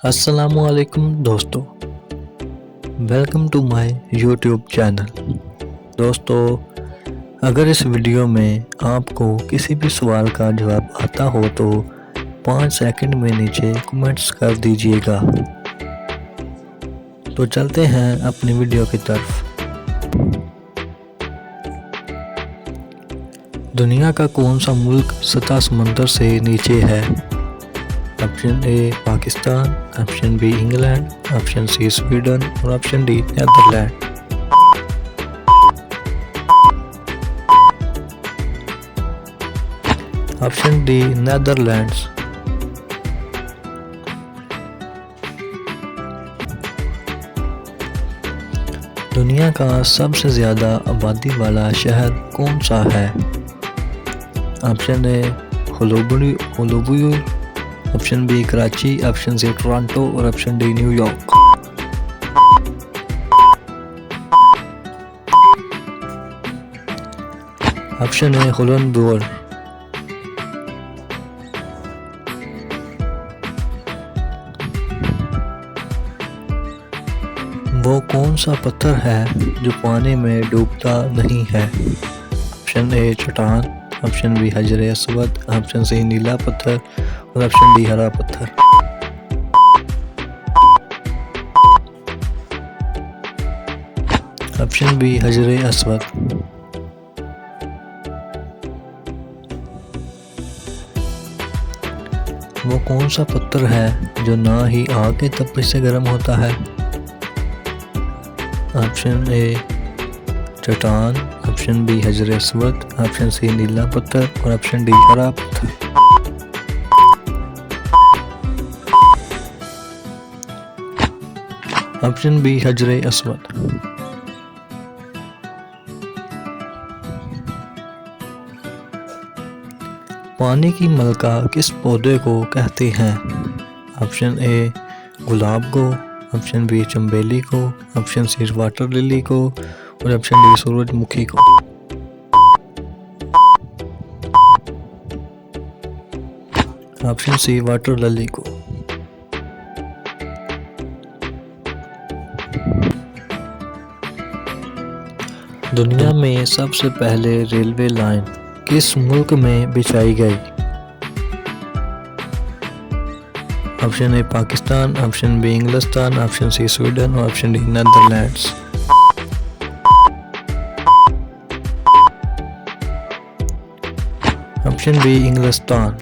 अस्सलामुअलैकुम दोस्तों, welcome to my YouTube channel. दोस्तों, अगर इस वीडियो में आपको किसी भी सवाल का जवाब आता हो तो 5 सेकंड में नीचे कमेंट्स कर दीजिएगा। तो चलते हैं अपनी वीडियो की तरफ। दुनिया का कौन सा मुल्क सतह समंदर से नीचे है? Option A Pakistan, option B England, option C Sweden और option D Netherland. Option D Netherlands. दुनिया का सबसे ज़्यादा आबादी वाला शहर कौन सा है? ऑप्शन ए होलोबुलु, option B Karachi, option C Toronto और option D New York. Option A होलोबुलु। वो कौन सा पत्थर है जो पानी में डूबता नहीं है? ऑप्शन ए चट्टान, ऑप्शन बी हजर अस्वद, ऑप्शन सी नीला पत्थर और ऑप्शन डी हरा पत्थर। ऑप्शन बी हजर अस्वद। वो कौन सा पत्थर है जो ना ही आग के तपिश से गर्म होता है? ऑप्शन ए चट्टान, ऑप्शन बी हजर अस्वद, ऑप्शन सी नीला पत्थर और ऑप्शन डी हरा पत्थर। ऑप्शन बी हजर अस्वद। पानी की मलका किस पौधे को कहते हैं? ऑप्शन ए गुलाब को, ऑप्शन बी चंबेली को, ऑप्शन सी वाटर लिली को और ऑप्शन डी सूरजमुखी को। ऑप्शन सी वाटर लिली को। दुनिया में सबसे पहले रेलवे लाइन किस मुल्क में बिछाई गई? Option A Pakistan, option B इंग्लिस्तान, ऑप्शन सी स्वीडन और option D Netherlands. Option B इंग्लिस्तान।